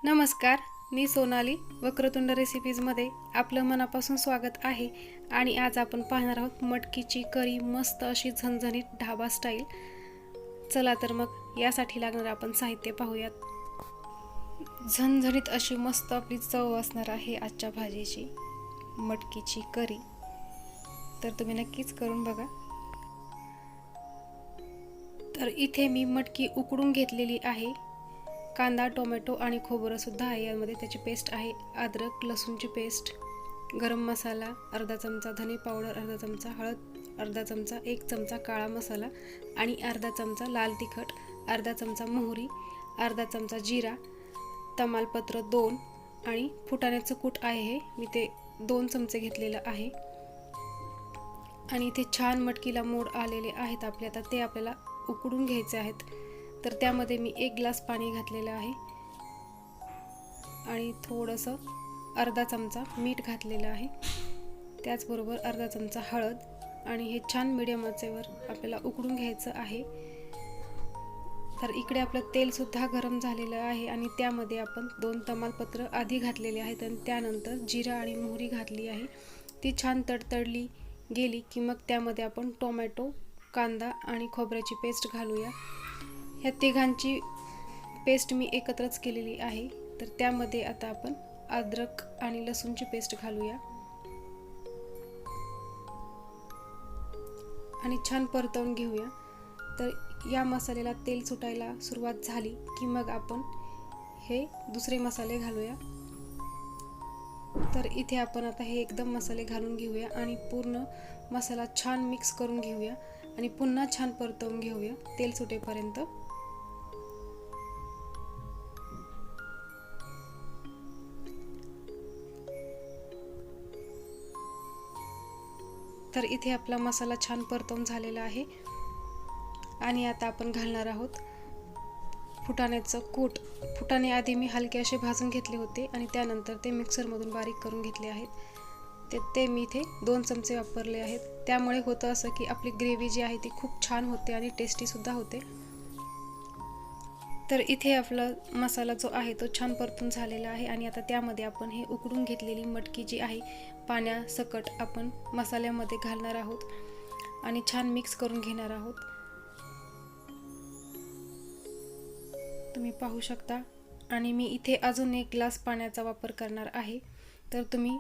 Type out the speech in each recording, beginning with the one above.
नमस्कार, मी सोनाली वक्रतुंड रेसिपीजमध्ये आपलं मनापासून स्वागत आहे। आणि आज आपण पाहणार आहोत मटकीची करी, मस्त अशी झणझणीत ढाबा स्टाईल। चला तर मग यासाठी लागणारे आपण साहित्य पाहूयात। झणझणीत अशी मस्त आपली चव असणार आहे आजच्या भाजीची, मटकीची करी। तर तुम्ही नक्कीच करून बघा। तर इथे मी मटकी उकडून घेतलेली आहे। कांदा, टोमॅटो आणि खोबरं सुद्धा आहे यामध्ये, त्याची पेस्ट आहे। अद्रक लसूणची पेस्ट, गरम मसाला अर्धा चमचा, धने पावडर अर्धा चमचा, हळद अर्धा चमचा, 1 चमचा काळा मसाला आणि अर्धा चमचा लाल तिखट, अर्धा चमचा मोहरी, अर्धा चमचा जिरा, तमालपत्र 2 आणि फुटाण्याचं कूट आहे हे मी ते 2 चमचे घेतलेलं आहे। आणि इथे छान मटकीला मोड आलेले आहेत आपले, आता ते आपल्याला उकडून घ्यायचे आहेत। तर त्यामध्ये मी 1 ग्लास पाणी घातलेलं आहे आणि थोडंसं अर्धा चमचा मीठ घातलेलं आहे, त्याचबरोबर अर्धा चमचा हळद। आणि हे छान मीडियम आचेवर आपल्याला उकडून घ्यायचं आहे। तर इकडे आपलं तेल सुद्धा गरम झालेलं आहे आणि त्यामध्ये आपण 2 तमालपत्र आधी घातलेले आहेत आणि त्यानंतर जिरा आणि मोहरी घातली आहे। ती छान तडतडली गेली की मग त्यामध्ये आपण टोमॅटो, कांदा आणि खोबऱ्याची पेस्ट घालूया। ह्या तिघांची पेस्ट मी एकत्रच केलेली आहे। तर त्यामध्ये आता आपण अद्रक आणि लसूणची पेस्ट घालूया आणि छान परतवून घेऊया। तर या मसाल्याला तेल सुटायला सुरुवात झाली की मग आपण हे दुसरे मसाले घालूया। तर इथे आपण आता हे एकदम मसाले घालून घेऊया आणि पूर्ण मसाला छान मिक्स करून घेऊया आणि पुन्हा छान परतवून घेऊया तेल सुटेपर्यंत। तर इथे आपला मसाला छान परतवून झालेला आहे आणि आता आपण घालणार आहोत फुटाण्याचं कूट। फुटाणे आधी मी हलके असे भाजून घेतले होते आणि त्यानंतर ते मिक्सरमधून बारीक करून घेतले आहेत। ते मी इथे 2 चमचे वापरले आहेत। त्यामुळे होतं असं की आपली ग्रेव्ही जी आहे ती खूप छान होते आणि टेस्टी सुद्धा होते। तर इथे आपला मसाला जो आहे तो छान परतून झालेला आहे आणि आता त्यामध्ये आपण हे उकडून घेतलेली मटकी जी आहे पाण्यासकट आपण मसाल्यामध्ये घालणार आहोत आणि छान मिक्स करून घेणार आहोत। तुम्ही पाहू शकता। आणि मी इथे अजून 1 ग्लास पाण्याचा वापर करणार आहे। तर तुम्ही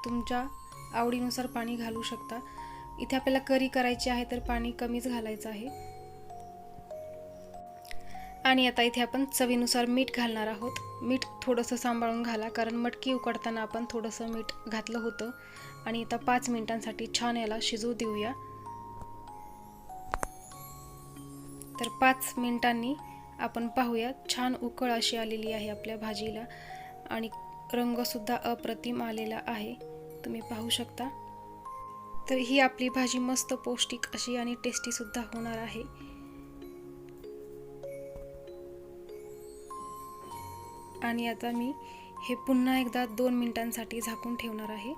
तुमच्या आवडीनुसार पाणी घालू शकता। इथे आपल्याला करी करायची आहे तर पाणी कमीच घालायचं आहे। आणि आता इथे आपण चवीनुसार मीठ घालणार आहोत। मीठ थोडंसं सांभाळून घाला, कारण मटकी उकडताना आपण थोडंसं मीठ घातलं होतं। आणि आता 5 मिनिटांसाठी छान याला शिजू देऊया। तर 5 मिनिटांनी आपण पाहूया, छान उकळ अशी आलेली आहे आपल्या भाजीला आणि रंग सुद्धा अप्रतिम आलेला आहे, तुम्ही पाहू शकता। तर ही आपली भाजी मस्त पौष्टिक अशी आणि टेस्टी सुद्धा होणार आहे। आणि आता मी हे पुन्हा एकदा 2 मिनिटांसाठी झाकून ठेवणार आहे।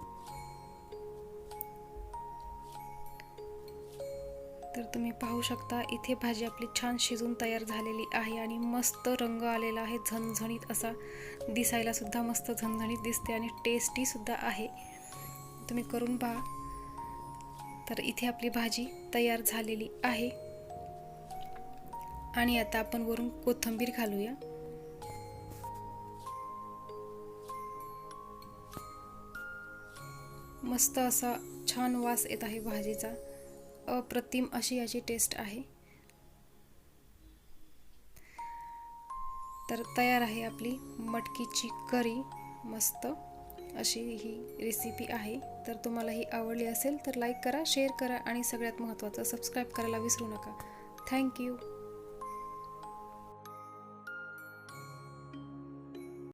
तर तुम्ही पाहू शकता, इथे भाजी आपली छान शिजून तयार झालेली आहे आणि मस्त रंग आलेला आहे, झणझणीत असा, दिसायला सुद्धा मस्त झणझणीत दिसते आणि टेस्टी सुद्धा आहे। तुम्ही करून पहा। तर इथे आपली भाजी तयार झालेली आहे आणि आता आपण वरून कोथिंबीर घालूया। मस्त असा छान वास येत आहे भाजीचा, अप्रतिम अशी याची टेस्ट आहे। तर तयार आहे आपली मटकीची करी, मस्त अशी ही रेसिपी आहे। तर तुम्हाला ही आवडली असेल तर लाईक करा, शेअर करा आणि सगळ्यात महत्त्वाचं सबस्क्राईब करायला विसरू नका। थँक्यू।